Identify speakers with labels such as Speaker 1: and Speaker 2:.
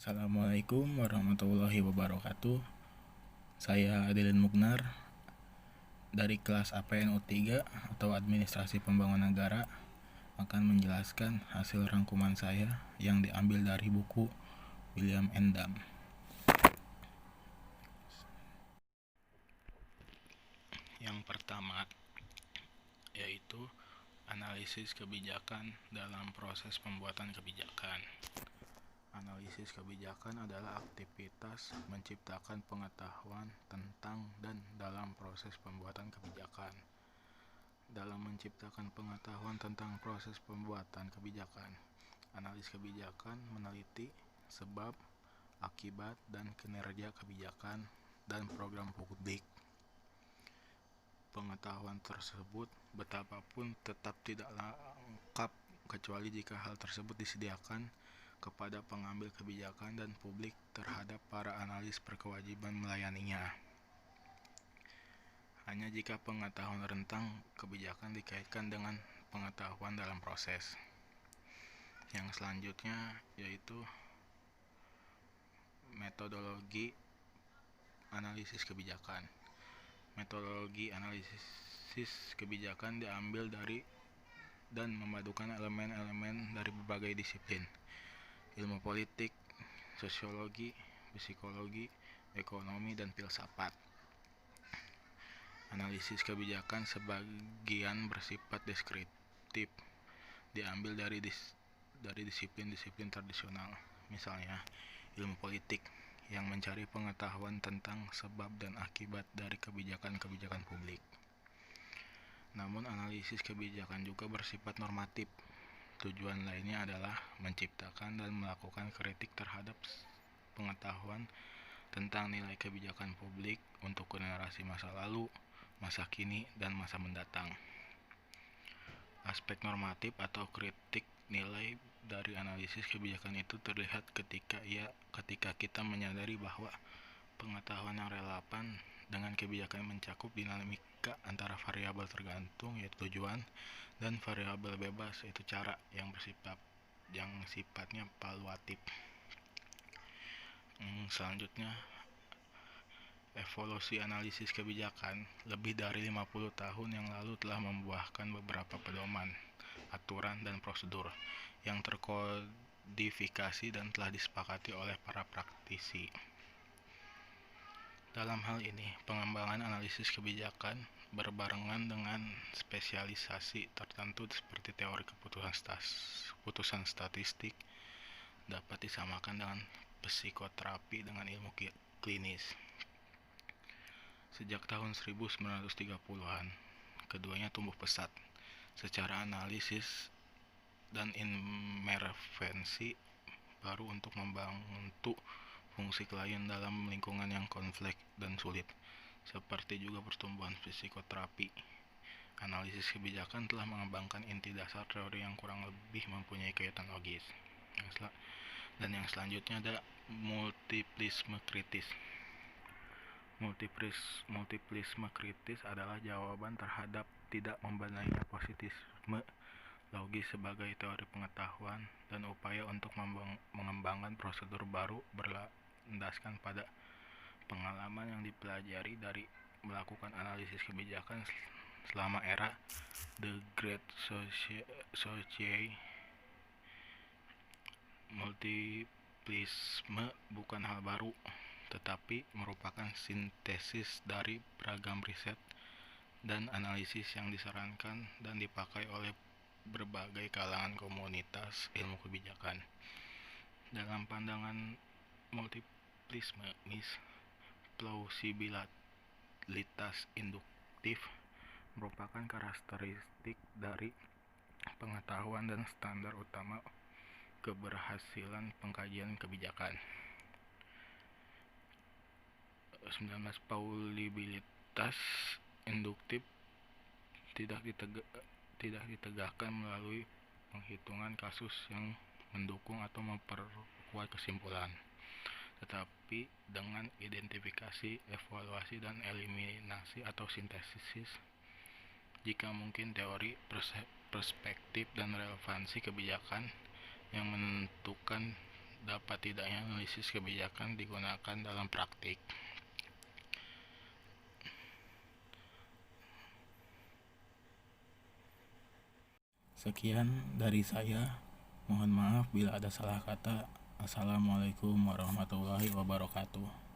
Speaker 1: Assalamualaikum warahmatullahi wabarakatuh. Saya Adelin Mugnar dari kelas APNU 3 atau Administrasi Pembangunan Negara akan menjelaskan hasil rangkuman saya yang diambil dari buku William Endam. Yang pertama yaitu analisis kebijakan dalam proses pembuatan kebijakan. Analisis kebijakan adalah aktivitas menciptakan pengetahuan tentang dan dalam proses pembuatan kebijakan. Dalam menciptakan pengetahuan tentang proses pembuatan kebijakan, analis kebijakan meneliti sebab, akibat, dan kinerja kebijakan dan program publik. Pengetahuan tersebut betapapun tetap tidak lengkap kecuali jika hal tersebut disediakan kepada pengambil kebijakan dan publik terhadap para analis berkewajiban melayaninya. Hanya jika pengetahuan tentang kebijakan dikaitkan dengan pengetahuan dalam proses. Yang selanjutnya yaitu metodologi analisis kebijakan. Metodologi analisis kebijakan diambil dari dan memadukan elemen-elemen dari berbagai disiplin, ilmu politik, sosiologi, psikologi, ekonomi, dan filsafat. Analisis kebijakan sebagian bersifat deskriptif, diambil dari disiplin-disiplin tradisional, misalnya ilmu politik, yang mencari pengetahuan tentang sebab dan akibat dari kebijakan-kebijakan publik. Namun analisis kebijakan juga bersifat normatif. Tujuan lainnya adalah menciptakan dan melakukan kritik terhadap pengetahuan tentang nilai kebijakan publik untuk generasi masa lalu, masa kini, dan masa mendatang. Aspek normatif atau kritik nilai dari analisis kebijakan itu terlihat ketika kita menyadari bahwa pengetahuan yang relevan dengan kebijakan mencakup dinamika antara variabel tergantung yaitu tujuan dan variabel bebas yaitu cara yang sifatnya valuatif. Selanjutnya, evolusi analisis kebijakan lebih dari 50 tahun yang lalu telah membuahkan beberapa pedoman, aturan, dan prosedur yang terkodifikasi dan telah disepakati oleh para praktisi. Dalam hal ini, pengembangan analisis kebijakan berbarengan dengan spesialisasi tertentu seperti teori keputusan statistik dapat disamakan dengan psikoterapi dengan ilmu klinis. Sejak tahun 1930-an, keduanya tumbuh pesat secara analisis dan intervensi baru untuk membantu fungsi klien dalam lingkungan yang kompleks dan sulit, seperti juga pertumbuhan psikoterapi. Analisis kebijakan telah mengembangkan inti dasar teori yang kurang lebih mempunyai kaitan logis. Dan yang selanjutnya ada multiplisme kritis. Multiplisme kritis adalah jawaban terhadap tidak membenarnya positisme logis sebagai teori pengetahuan dan upaya untuk mengembangkan prosedur baru berlandaskan pada pengalaman yang dipelajari dari melakukan analisis kebijakan selama era The Great Society. Multiplisme bukan hal baru, tetapi merupakan sintesis dari beragam riset dan analisis yang disarankan dan dipakai oleh berbagai kalangan komunitas ilmu kebijakan. Dalam pandangan multiplisme, plausibilitas induktif merupakan karakteristik dari pengetahuan dan standar utama keberhasilan pengkajian kebijakan. 19. Plausibilitas induktif tidak ditegakkan melalui penghitungan kasus yang mendukung atau memperkuat kesimpulan, tetapi dengan identifikasi, evaluasi, dan eliminasi atau sintesis. Jika mungkin teori, perspektif, dan relevansi kebijakan yang menentukan dapat tidaknya analisis kebijakan digunakan dalam praktik. Sekian dari saya. Mohon maaf bila ada salah kata. Assalamualaikum warahmatullahi wabarakatuh.